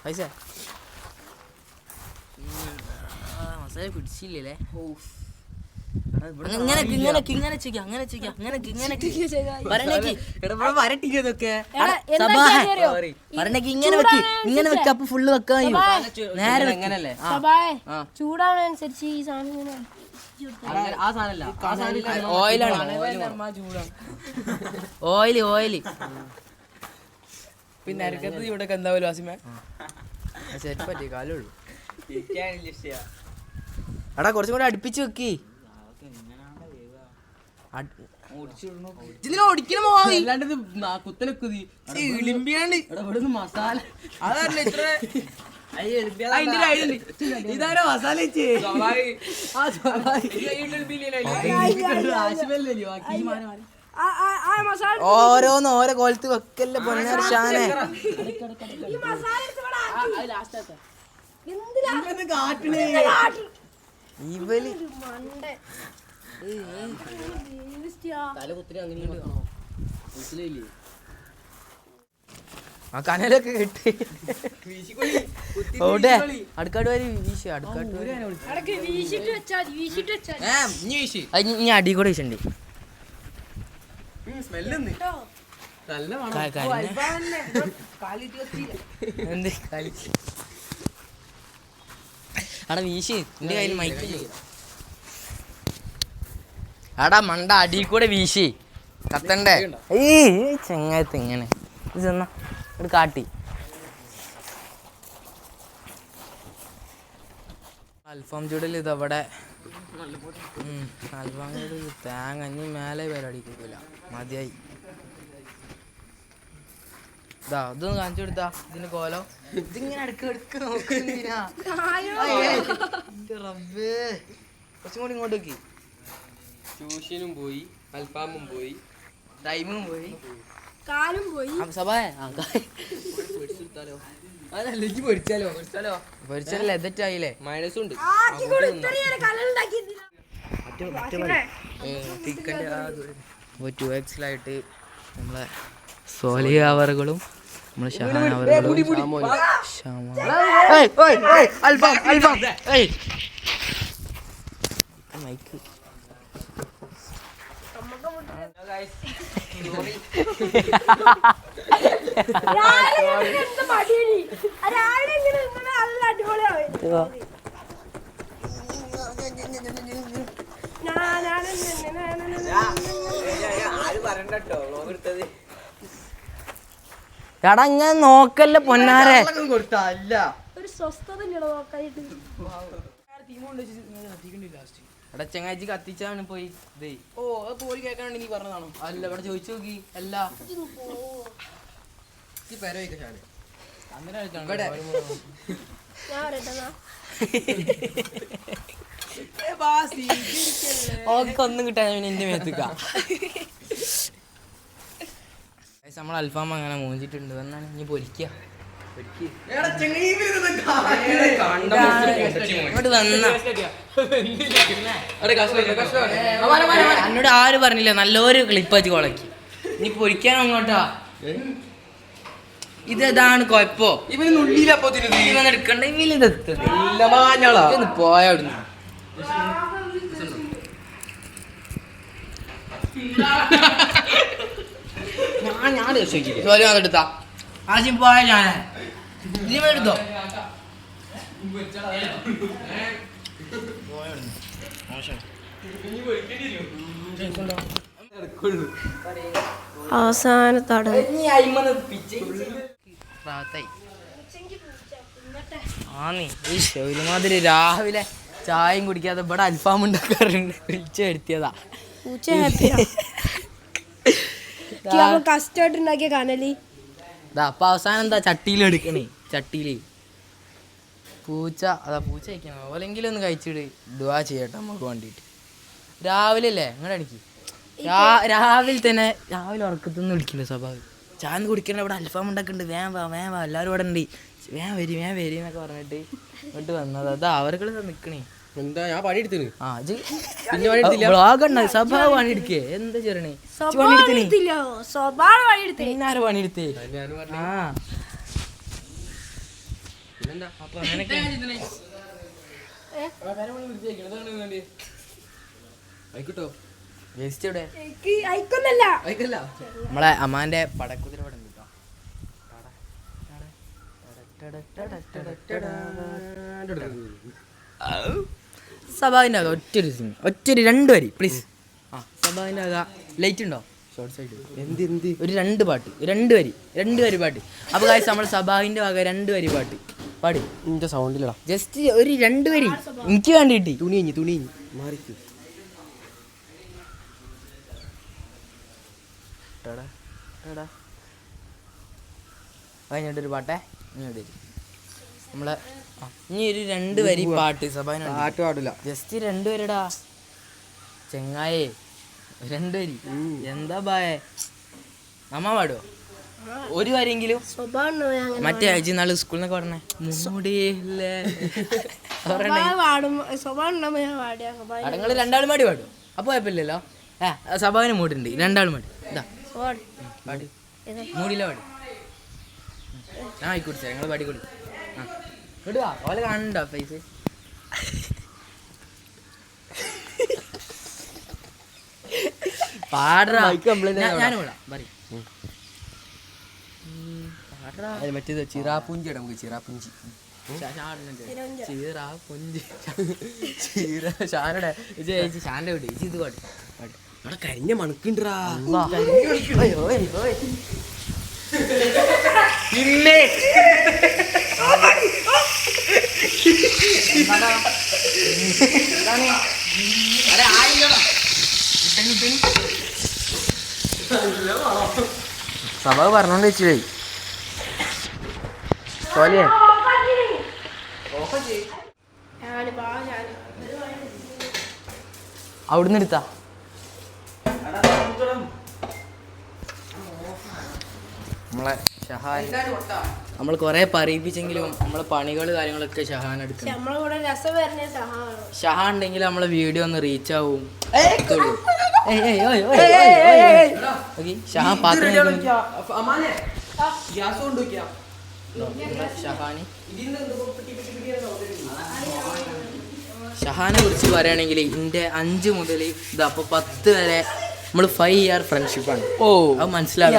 പൈസ മസാല പിടിച്ചില്ലേ? ഇങ്ങനെ വെക്ക. അപ്പൊ ഫുള്ള് വെക്കാൻ നേരെ ചൂടാവണനുസരിച്ച് ഈ സാധനം ഓയില് പിന്നെ അരക്കത്ത് ഇവിടെ എന്തായാലും വാസിമ സെറ്റ് പറ്റി കാലുള്ളൂ. എടാ കുറച്ചും കൂടെ അടുപ്പിച്ച് വെക്കി. മസാല ഇതാരോ മസാല മസാല ഓരോന്ന് ഓരോ കോലത്ത് വെക്കല്ലേ പൊന്നാർ ഷാനെ. ഈ മസാല എടുത്ത് ഇവിടെ ആക്കി. എന്തിനാ? ഇവല് ഒരു മണ്ടൻ. വേസ്റ്റിയാ. തല കുത്തിരി അങ്ങനെ വെക്കണോ? മനസ്സിലായില്ലേ? ആ കനലൊക്കെ കെട്ടി ഓടെ അടുക്കാട്ട് വരി വീശി അടുക്കാട്ട് വരി. അടക്ക് വീശിട്ട് വെച്ചാൽ ഇനി അടി കൂടെ വീശണ്ടി. സ്മെല്ല് നല്ല എന്ത് കളി അടാ വീശി എന്റെ കയ്യിൽ മൈക്കില്ല. അടാ മണ്ട അടി കൂടെ വീശി കത്തണ്ടേ. ഈ ചെങ്ങായത്ത് ഇങ്ങനെ ഇത് ചെന്നാ ഒരു കാട്ടി. അൽഫാം ചൂടൽ ഇതവിടെ അൽഫാം ചൂടൽ തേങ്ങ ഇനി മേലെ പരിപാടിക്കില്ല മതിയായി. ഇതാ ഇതൊന്ന് കാണിച്ചു കൊടുത്താ ഇതിന്റെ കോലം. ഇതിങ്ങനെ അടുക്ക് നോക്കുന്നില്ല. റബ്ബേ കുറച്ചും കൂടി ഇങ്ങോട്ട് നോക്കി. ട്യൂഷനും പോയി, അൽഫാമും പോയി, ടൈമും പോയി, കാലും പോയി. പൊരിച്ചാലേ എതറ്റായില്ലേ. മൈനസും ഉണ്ട്. ചിക്കൻ്റെ അപ്പോൾ 2Xലായിട്ട് നമ്മളെ സോലിയാവറുകളും നമ്മളെ ഷഹാനവറുകളും മൈക്ക് എടാ ഇങ്ങനെ നോക്കല്ലേ പൊന്നാരെ. ഒരു സ്വസ്ഥത നോക്കായിട്ട് എടാ ചങ്ങാച്ചി കത്തിച്ചാണ് പോയി ഇതേ. ഓ അത് പോയി കേൾക്കാൻ വേണ്ടി നീ പറഞ്ഞതാണോ? അല്ല ഇവിടെ ചോദിച്ചു നോക്കി. അല്ല അങ്ങനെ ഓക്കെ ഒന്നും കിട്ടാൻ പിന്നെ എന്റെ മേത്തുക്ക. നമ്മൾ അൽഫാം അങ്ങനെ മൂഞ്ചിട്ടുണ്ട്. എന്നാണ് ഇനി പൊരിക്കുക. ഇങ്ങോട്ട് വന്ന എന്നോട് ആര് പറഞ്ഞില്ല നല്ലൊരു ക്ലിപ്പ് വെച്ച് കൊളക്കി. ഇനി പൊരിക്കാൻ അങ്ങോട്ടാ. ഇതാണ് കൊഴപ്പോ. ഇവന് എടുക്കണ്ട. ഇവന് പോയ അവിടുന്ന് ഞാൻ എടുത്താ ആദ്യം പോയ ഞാൻ നീ എടുത്തോ. അവസാന തട ഒരുമാതിരി രാവിലെ ചായയും കുടിക്കാതെ ഇവിടെ അൽഫാം ഉണ്ടാക്കാറുണ്ട്. വിളിച്ചു വരുത്തിയതാ. കസ്റ്റേർഡ് ഉണ്ടാക്കിയ കനലി. അപ്പൊ അവസാനം എന്താ ചട്ടിയിൽ എടുക്കണേ. ചട്ടിയില് പൂച്ച പൂച്ച കഴിക്കണം. ഓലെങ്കിലും ഒന്ന് കഴിച്ചിട്ട് ദുആ ചെയ്യട്ടെ നമുക്ക് വേണ്ടിയിട്ട്. രാവിലെ അല്ലേ ഇങ്ങോട്ട് അടിക്ക്. രാവിലെ തന്നെ രാവിലെ ഉറക്കത്തൊന്നും വിളിക്കില്ല സ്വഭാവം. ചായ കുടിക്കണ ഇവിടെ അൽഫാം ഉണ്ടാക്കുന്നുണ്ട്. വേഗം വാ എല്ലാവരും ഇവിടെ ഉണ്ട്. വേഗം വരി എന്നൊക്കെ പറഞ്ഞിട്ട് ഇങ്ങോട്ട് വന്നത്. അതാ അവർക്ക് നിക്കണേ. എന്താ ഞാൻ പണിയെടുത്തിന്. സ്വഭാവം പണിയെടുക്കേ. എന്താ ചെറണേ പിന്നാരെ പണിയെടുത്തേ. അപ്പൊ അങ്ങനെയൊക്കെ ആയിക്കോട്ടോ. വേസ്റ്റ് എവിടെ? അയക്കൊന്നല്ല. നമ്മളെ അമ്മാന്റെ പടക്കുതിര ഇവിടെ ഉണ്ട്. സഭാവിൻ്റെ ആകാം ഒറ്റൊരു 2 വരി പ്ലീസ്. ആ സഭാവിൻ്റെ ആകാം. ലൈറ്റ് ഉണ്ടോ? ഷോർട്ട് സൈഡ് എന്ത് ഒരു 2 പാട്ട് 2 വരി പാട്ട്. അപ്പോൾ കാര്യം നമ്മൾ സഭാവിൻ്റെ ആകാം 2 വരി പാട്ട് പാടി. നിന്റെ സൗണ്ടിലടാ. ജസ്റ്റ് ഒരു 2 വരി എനിക്ക് വേണ്ടിയിട്ട്. തുണി മാറിക്കും. കഴിഞ്ഞിട്ടൊരു പാട്ടേ ഇങ്ങോട്ട് നമ്മളെ ഇനി ഒരു 2 വരി പാട്ട് സഭാവിന് പാട്ട് പാടില്ല. ജസ്റ്റ് 2 വരിടാ ചെങ്ങായേ. രണ്ടുപേരി എന്താ ബായ നമ്മ പാടുവോ ഒരു വരെയെങ്കിലും മറ്റേ അജി നാള് സ്കൂളിൽ നിന്നൊക്കെ പറഞ്ഞേ മൂടിയില്ലേ നിങ്ങൾ രണ്ടാളും പാടി പാടും അപ്പൊ കുഴപ്പമില്ലല്ലോ സഭാവിന് മൂടുണ്ട് രണ്ടാളും പാടി ഇതാ പാടി മൂടിയില്ല പാടി ആ ആയിക്കോട്ടെ സാർ നിങ്ങൾ പാടി കൊടു ആ ഇടുക ഓലെ കാണണ്ടോ ഫേസ് പാടാ ഞാനും വിടാം പറയും മറ്റേത് ചിറാപ്പുഞ്ചി നമുക്ക് ചിറാപ്പുഞ്ചി ഷാന്റെ വിട് ഇത് പാടി അവിടെ കരിഞ്ഞ മണക്കുണ്ടാ പിന്നെ സഭ പറഞ്ഞോണ്ട് വെച്ചില്ലേ സോലിയെ അവിടുന്ന് എടുത്താ നമ്മളെ ഷഹാൻ നമ്മൾ കൊറേ പറയിപ്പിച്ചെങ്കിലും നമ്മളെ പണികൾ കാര്യങ്ങളൊക്കെ ഷഹാൻ എടുക്കും ഷഹാൻ ഉണ്ടെങ്കിൽ നമ്മളെ വീഡിയോ ഒന്ന് റീച്ച് ആവും ഷഹാൻ പാത്രം ഷഹാനെ കുറിച്ച് പറയുകയാണെങ്കിൽ എൻ്റെ 5 മുതൽ ഇതാ അപ്പോൾ 10 വരെ നമ്മൾ 5 ഇയർ ഫ്രണ്ട്ഷിപ്പാണ് അത് മനസ്സിലാവും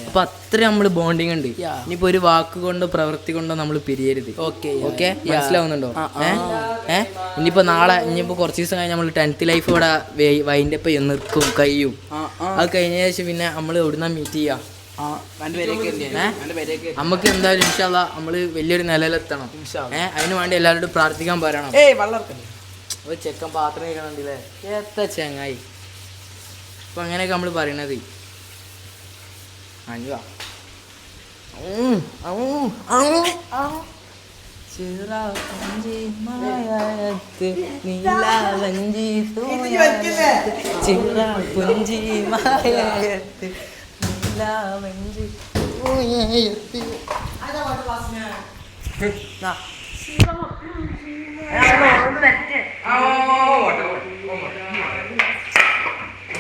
അപ്പൊ അത്ര നമ്മൾ ബോണ്ടിങ് ഉണ്ട് ഇനിയിപ്പോ ഒരു വാക്ക് കൊണ്ടോ പ്രവൃത്തി കൊണ്ടോ നമ്മൾ പിരിയരുത് ഓക്കെ മനസ്സിലാവുന്നുണ്ടോ ഇനിയിപ്പോ നാളെ ഇനിയിപ്പോ കുറച്ച് ദിവസം കഴിഞ്ഞ് നമ്മൾ 10th ലൈഫ് ഇവിടെ വൈൻഡപ്പ് നിർക്കും കഴിയും അത് കഴിഞ്ഞ ശേഷം പിന്നെ നമ്മൾ എവിടുന്ന മീറ്റ് ചെയ്യാം നമുക്ക് എന്തായാലും ഇൻഷാല്ലാ നമ്മള് വലിയൊരു നിലയിലെത്തണം അതിന് വേണ്ടി എല്ലാവരോടും പ്രാർത്ഥിക്കാൻ പറയണം ഒരു ചെക്കൻ പാത്രം കഴിക്കണുണ്ടല്ലേ എത്ര ചെങ്ങായി അപ്പൊ അങ്ങനെയൊക്കെ നമ്മൾ പറയണത്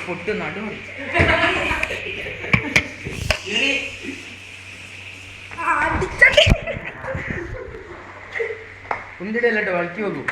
പൊട്ട് നടു കുണ്ടിടല്ലോ വളക്കി നോക്കൂ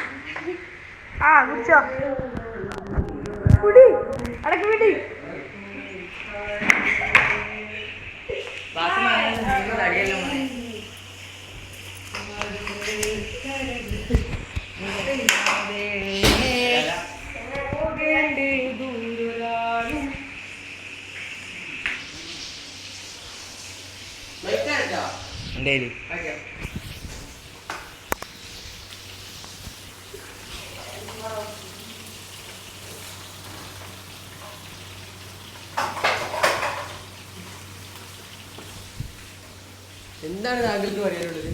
എന്താണ് താങ്കൾക്ക് പറയാനുള്ളത്?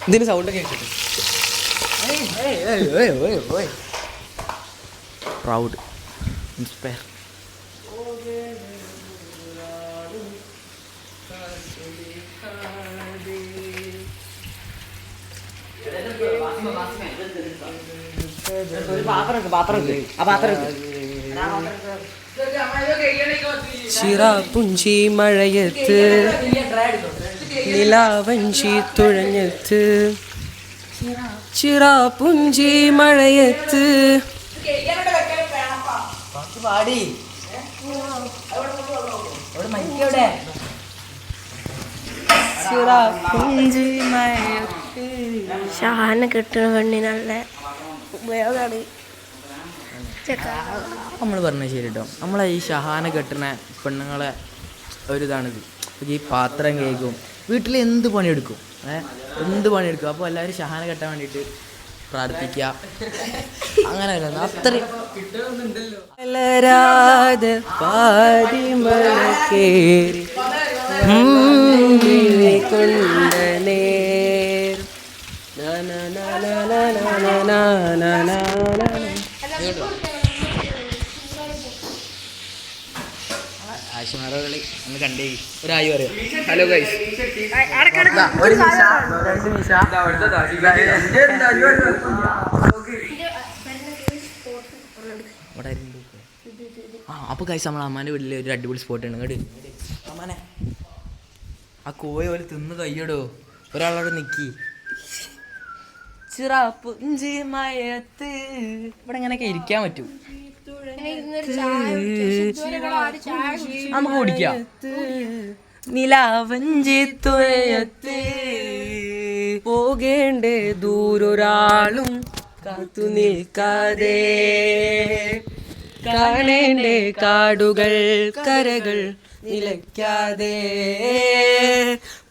ഇതിന് സൗണ്ട് കേട്ടിട്ട് പ്രൗഡ് ഇൻസ്പയർ ചിറാപ്പുഞ്ചി മഴയത്ത് നിലാവഞ്ചി തുഴഞ്ഞത്ത് ചിറാപ്പുഞ്ചി മഴയത്ത് പാടി ചിറാപ്പുഞ്ചി മഴയത്ത് ഷഹാനെ കിട്ടുന്ന പെണ്ണി നല്ല ഉപയോഗമാണ്. നമ്മൾ പറഞ്ഞത് ശരി കേട്ടോ. നമ്മളെ ഈ ഷഹാനെ കെട്ടുന്ന പെണ്ണുങ്ങളെ ഒരിതാണിത്. ഈ പാത്രം കേൾക്കും, വീട്ടിൽ എന്ത് പണിയെടുക്കും, എന്ത് പണിയെടുക്കും. അപ്പോൾ എല്ലാവരും ഷഹാനെ കെട്ടാൻ വേണ്ടിയിട്ട് പ്രാർത്ഥിക്കുക. അങ്ങനെ അത്രയും കൊണ്ടനേ ക്യാമറകള് ഒന്ന് കണ്ടേ ഒരായി പറയാം. ഹലോ ഗൈസ്, ഒരു മീശ, രണ്ട് മീശ. അപ്പൊ ഗൈസ് നമ്മളെ അമ്മാൻ്റെ വീട്ടിൽ ഒരു അടിപൊളി സ്പോട്ട് ആണ്. കേട്ട് അമ്മാനെ ആ കോഴി പോലെ തിന്ന് കയ്യടോ. ഒരാളവിടെ നിക്കി ചിറാപ്പുഞ്ചി മയത്ത് ഇവിടെ ഇങ്ങനെയൊക്കെ ഇരിക്കാൻ പറ്റും. നമുക്ക് കുടിക്കാം. നിലാവഞ്ചി തുഴയത്ത് പോകേണ്ടേ ദൂരൊരാളും കാത്തു നിൽക്കാതെ, കാണേണ്ടേ കാടുകൾ കരകൾ നിലയ്ക്കാതെ,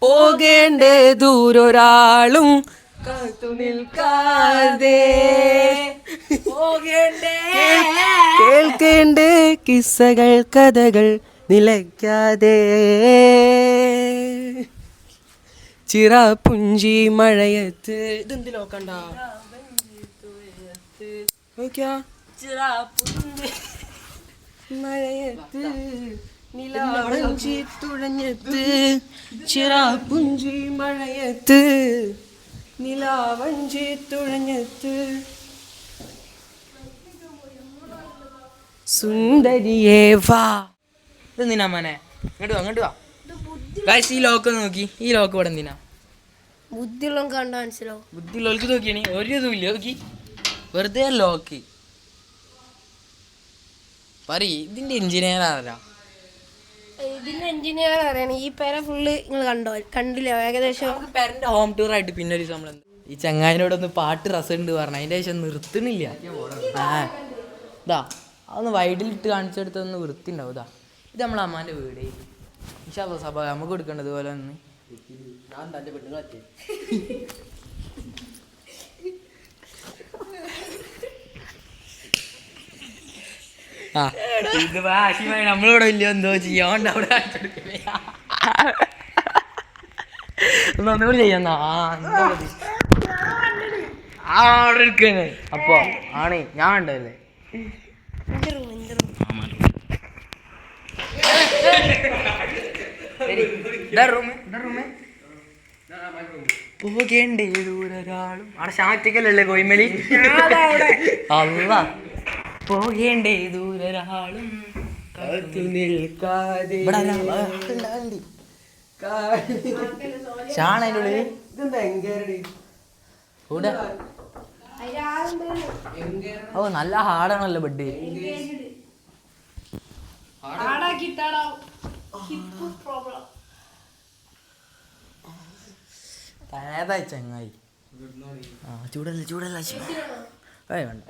പോകേണ്ടേ ദൂരൊരാളും കാത്തു നിൽക്കാതെ, കേൾക്കേണ്ടേ കിസ്സകൾ കഥകൾ നിലയ്ക്കാതെ, ചിറാപുഞ്ചി മഴയത്ത്. ഇതെന്ത് നോക്കണ്ട നോക്കിയാ, മഴയത്ത് നിലാവഞ്ചി തുഴഞ്ഞെത്ത്, ചിറാപുഞ്ചി മഴയത്ത് നിലാവഞ്ചി തുഴഞ്ഞെത്ത്, സുന്ദരിയേ വാ. ഇതെന്തിനാ അമ്മാനെ? ഇങ്ങോട്ട് വാ, ഇങ്ങോട്ട് വാ. ഗൈസ് ഈ ലോക്ക് നോക്കി, ഈ ലോക്ക് ഇവിടെ എന്തിനാ? ബുദ്ധിയുള്ള കണ്ടാ മനസ്സിലാവും. ബുദ്ധിയുള്ളവർക്ക് നോക്കിയാണ് ഒരു ഇതുമില്ല. നോക്കി വെറുതെ ലോക്ക് പറ. ഇതിന്റെ എഞ്ചിനീയർ ആരാ? ഇതിന്റെ എഞ്ചിനീയർ അറിയണം. ഈ പേര ഫുള്ള് നിങ്ങൾ കണ്ടില്ല ഏകദേശം. പേരന്റെ ഹോം ടൂർ ആയിട്ട് പിന്നെ ഒരു നമ്മൾ ഈ ചങ്ങായിനോടൊന്ന് പാട്ട് രസമുണ്ട് പറഞ്ഞു. അതിന്റെ ശേഷം നിർത്തണില്ല. ഇതാ അതൊന്ന് വൈഡിലിട്ട് കാണിച്ചെടുത്തൊന്ന് വൃത്തി ഉണ്ടാവും. ഇതാ ഇത് നമ്മളെ അമ്മാന്റെ വീട്. ഇൻഷാല്ലാ സഭ നമുക്ക് കൊടുക്കേണ്ടത് പോലെ ഒന്ന്. ആ ഇത് ആശിമായി നമ്മളിവിടെ വലിയ എന്തോ ചെയ്യാണ്ട് അവിടെ ഒന്നുകൂടി ചെയ്യാന്നാ. അവിടെ ഇരിക്കണ്. അപ്പൊ ആണ് ഞാൻ ഉണ്ടല്ലേ. പോകേണ്ടേ ദൂരൊരാളും അവിടെ ശാറ്റിക്കലല്ലേ കോയിമലി. അല്ല പോകേണ്ടേ ദൂരൊരാളും കാത്തു നിൽക്കാതെ. ഷാണ് അതിൻ്റെ ഉള്ളിൽ. കൂടെ ഓ നല്ല ഹാർഡാണല്ലോ ബെഡ്. തേതായി ചങ്ങായി. ആ ചൂടല്ല ചൂടല്ല വേണ്ട.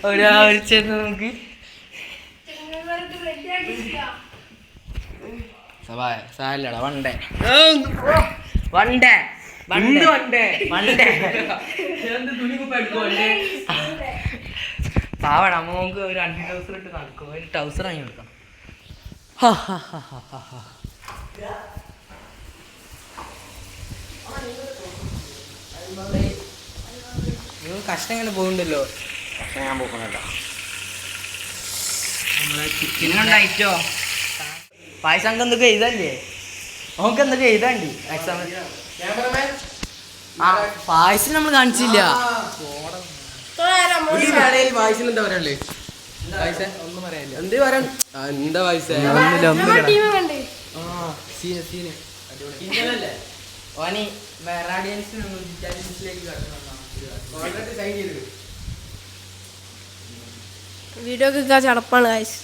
ഒരാഴ്ച നോക്കി സാലടാ വണ്ടേ വണ്ടേ വണ്ടേ വണ്ടേ പാവട നമുക്ക് ഒരു അണ്ടി ടൗസർ ഇട്ട് നടക്കും. ഒരു ടൗസർ വാങ്ങി കൊടുക്കണം. കഷ്ടം ഇങ്ങനെ പോകുന്നുണ്ടല്ലോ. ഞാൻ പോക്കണല്ലോ. നമ്മളെ ചിക്കനുണ്ടായിട്ടോ പായസം എന്തൊക്കെ എഴുതല്ലേ? നമുക്ക് എന്തൊക്കെ എഴുതാണ്ടി എക്സാം. ആ പായസം നമ്മൾ കാണിച്ചില്ല. വായിച്ചിൽ എന്താ പറയാ? ഒന്നും പറയാനില്ല. എന്ത് പറയാൻ? എന്താ വായിച്ച ഓനി റാഡിയൻസിലേക്ക് വീഡിയോ ഒക്കെ ചടപ്പാണ് ഗൈസ്.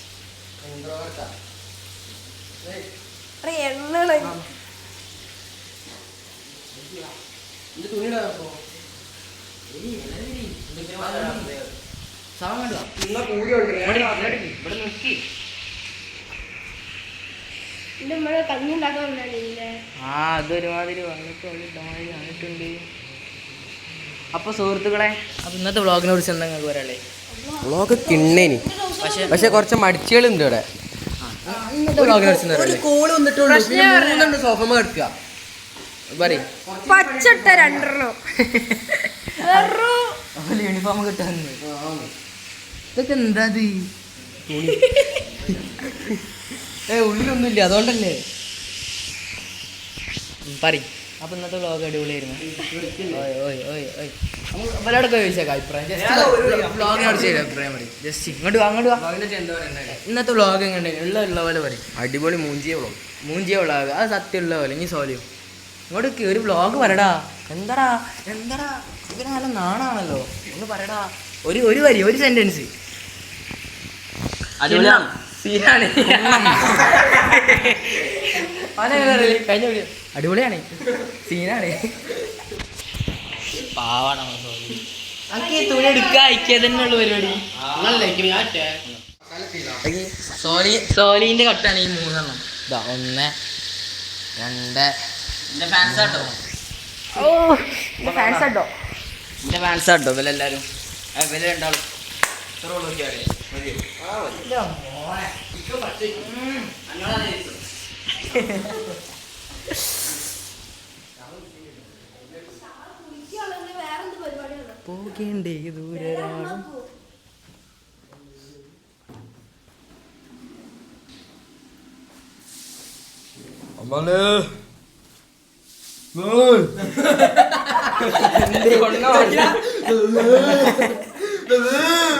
എണ്ണ കഞ്ഞി ഉണ്ടാക്കാൻ ആ അതൊരുമാതിരി വന്നിട്ടുണ്ട്. അപ്പൊ സുഹൃത്തുക്കളെ, അപ്പൊ ഇന്നത്തെ വ്ളോഗിനെ കുറിച്ച് എന്താ നിങ്ങൾക്ക് പറയല്ലേ? വ്ളോഗ് കിണ്ണേനി, പക്ഷെ കുറച്ച് മടിച്ചുകളുണ്ട് ഇവിടെ. ഇന്നത്തെ വ്ളോഗിനെ കുറിച്ച് എന്താ പറയല്ലേ? കോള് വന്നിട്ടുണ്ട്, സോഫമ്മ കിടക്കുക. പറയും പച്ചട്ട 2 യൂണിഫോം കിട്ടാൻ ഇതൊക്കെ എന്താ ഉള്ളിലൊന്നുമില്ല, അതുകൊണ്ടല്ലേ. പറയും. അപ്പൊ ഇന്നത്തെ വ്ളോഗ് അടിപൊളിയായിരുന്നു. അവരോടൊക്കെ ചോദിച്ചേക്കാം അഭിപ്രായം. അഭിപ്രായം പറയും. ജസ്റ്റ് ഇങ്ങോട്ട് വാ. ഇന്നത്തെ വ്ളോഗ് എങ്ങനെ ഉള്ള പോലെ പറയും. അടിപൊളി മൂഞ്ചിയ വ്ളോഗ്, അത് സത്യമുള്ള പോലെ. ഇനി സോലിയോ ഇങ്ങോട്ട് ഒരു വ്ളോഗ് പറയടാ. എന്താടാ ഇതിന് നല്ല നാണാണല്ലോ, ഒന്ന് പറയടാ. ഒരു വരി, ഒരു സെന്റൻസ്. അടിപൊളിയാണ്. സീനാണ്. കഴിഞ്ഞ അടിപൊളിയാണ്, സീനാണ്. പാവാണ് നമുക്ക് ഈ തുണി എടുക്കുക, അയക്കുക തന്നെ ഉള്ള പരിപാടി. സോലീന്റെ കട്ടാണ് ഈ 3 ഇതാ. 1 2 എന്റെ ഫാൻസാട്ടോ. ഇവരെല്ലാരും ഇവര് രണ്ടാളും പോകേണ്ടേ ദൂരാളും.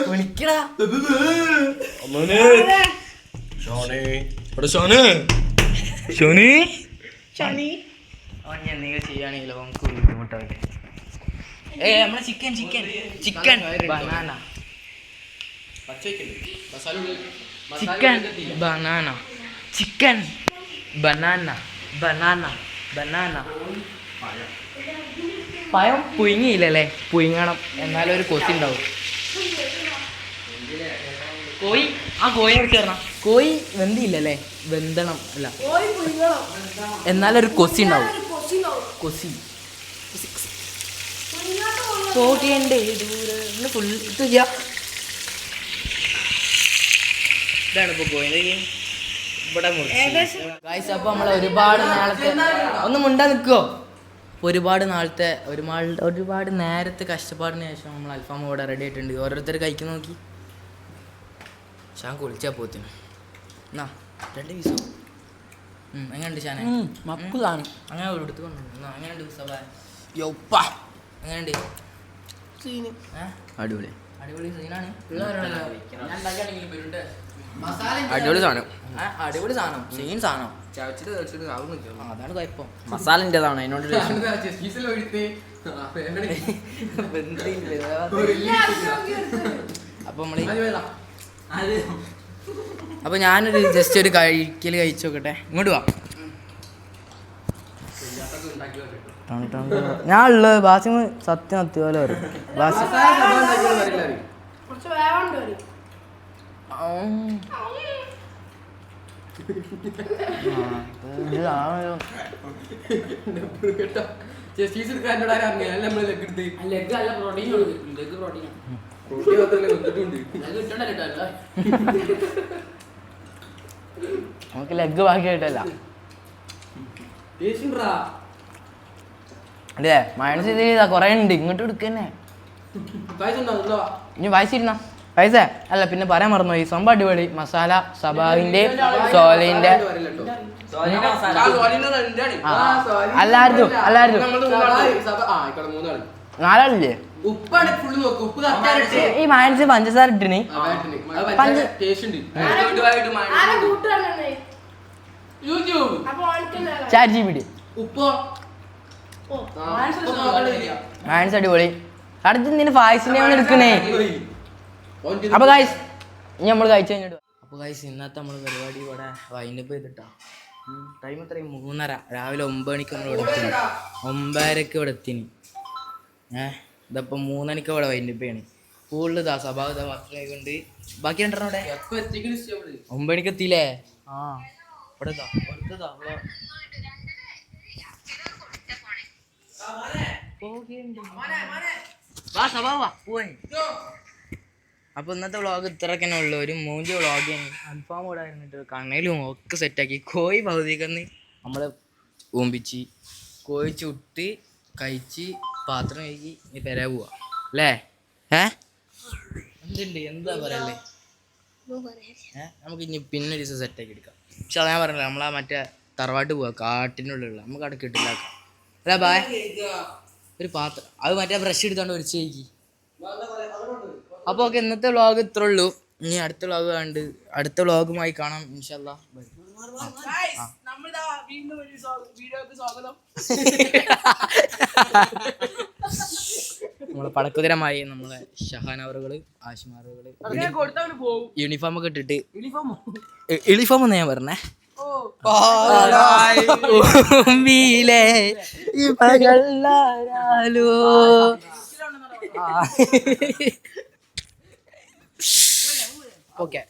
വിളിക്കടാ എന്തെങ്കിലും ചെയ്യുകയാണെങ്കിലോ നമുക്ക് ബുദ്ധിമുട്ടാവില്ലേ? നമ്മളെ ചിക്കൻ ബനാന പഴം പുഴുങ്ങിയില്ലല്ലേ? പുഴുങ്ങണം, എന്നാലും ഒരു കൊത്തി ഉണ്ടാവും. കോഴി കുറിച്ച് പറഞ്ഞ കോഴി വെന്തില്ലല്ലേ? വെന്തണം അല്ല, എന്നാലൊരു കൊസി ഉണ്ടാവും. പോകേണ്ടേ ദൂരെ ഫുൾ ഇതാണ് ഇപ്പൊ പോയത്. ഇവിടെ ഗൈസ്, അപ്പൊ നമ്മളെ ഒരുപാട് നാളത്തെ ഒന്ന് മുണ്ടാ നിൽക്കുവോ? ഒരുപാട് നേരത്തെ കഷ്ടപ്പാടിന് ശേഷം നമ്മൾ അൽഫാം ഇവിടെ റെഡി ആയിട്ടുണ്ട്. ഓരോരുത്തർ കഴിക്കുന്ന നോക്കി. ഷാൻ കുളിച്ചാ പോത്തിന്. എന്നാ 2 പീസോ? എങ്ങനെയുണ്ട് ഷാനെ? മക്കളാണ് അങ്ങനെ എടുത്ത് കൊണ്ടുവന്നു. അങ്ങനെയുണ്ട് എങ്ങനെയുണ്ട്? അടിപൊളി സീനാണ്. അടിപൊളി സാധനം, സീൻ സാധനം. അതാണ് കുഴപ്പം. മസാലൻ്റെതാണ് അതിനോട്. അപ്പൊ ഞാനൊരു ജസ്റ്റ് ഒരു കഴിച്ചു നോക്കട്ടെ. ഇങ്ങോട്ട് വാ. ഞാൻ ഉള്ളത് ബാസിമ് സത്യം പോലെ വരും. നമുക്ക് ലെഗ് ബാക്കിയായിട്ടല്ല. അതെ, മൈനസ് ചെയ്താ കൊറേ ഉണ്ട്. ഇങ്ങോട്ട് എടുക്കന്നെ. ഇനി വായിച്ചിരുന്ന പൈസ അല്ല, പിന്നെ പറയാൻ മറന്നുപോയി. സംഭവം അടിപൊളി. മസാല സബാവിന്റെ സോലിന്റെ എല്ലാരും 4 ഈ മൈനസ് പഞ്ചസാര ഇട്ടിന്. ചാറ്റ് GPT മൈനസ് അടിപൊളി. അടുത്ത് നിന്റെ ഫായ്സിന്റെ എടുക്കണേ. അപ്പൊ ഗൈസ്, ഇനി നമ്മൾ കഴിച്ചു കഴിഞ്ഞിട്ട്. അപ്പൊ ഗൈസ്, ഇന്നത്തെ നമ്മള് പരിപാടി ഇവിടെ വൈൻഡപ്പ് ചെയ്തിട്ടാ. ടൈം എത്രയും 3:30. രാവിലെ 9 മണിക്ക് നമ്മൾ ഇവിടെ എത്തിന്. 9:30 ഇവിടെ എത്തിന്. ഇതപ്പം 3 മണിക്ക് ഇവിടെ വൈൻഡപ്പ് ചെയ്യണേ. കൂടുതൽ സ്വഭാവ കൊണ്ട് ബാക്കി 2 ഇവിടെ 9 മണിക്ക് എത്തിയില്ലേ? അപ്പൊ ഇന്നത്തെ വ്ളോഗ് ഇത്രയൊക്കെ ഉള്ളു. ഒരു മൂഞ്ച് വ്ളോഗ് അൽഫാം കൂടെ ആയിരുന്നിട്ട് കണ്ണയിലും ഒക്കെ സെറ്റാക്കി. കോഴി ഭൗതികന്ന് നമ്മള് ഊമ്പിച്ച് കോഴി ചുട്ട് കഴിച്ച് പാത്രം കഴുകി പെര പോവാ അല്ലേ? എന്തുണ്ട് എന്താ പറയല്ലേ? നമുക്ക് ഇനി പിന്നെ ഒരു ദിവസം സെറ്റാക്കി എടുക്കാം. പക്ഷെ അത് ഞാൻ പറഞ്ഞില്ല, നമ്മളാ മറ്റേ തറവാട്ട് പോവാ, കാട്ടിനുള്ളിലുള്ള നമുക്ക് അവിടെ കിട്ടില്ല. അല്ല ബായ് ഒരു പാത്രം അത് മറ്റേ ബ്രഷ് എടുത്തോണ്ട് ഒരിച്ച് കഴിക്കി. അപ്പോൾ ഓക്കെ, ഇന്നത്തെ വ്ളോഗ് ഇത്രേ ഉള്ളൂ. ഇനി അടുത്ത വ്ളോഗ് കണ്ട് അടുത്ത വ്ളോഗുമായി കാണാം ഇൻഷാല്ലാ. നമ്മളെ പടക്കുതിരമായി നമ്മളെ ഷഹാനവറുകള് ആഷിമാറുകള് യൂണിഫോം ഒക്കെ ഇട്ടിട്ട് യൂണിഫോം എന്ന് ഞാൻ പറഞ്ഞേ ഓക്കെ.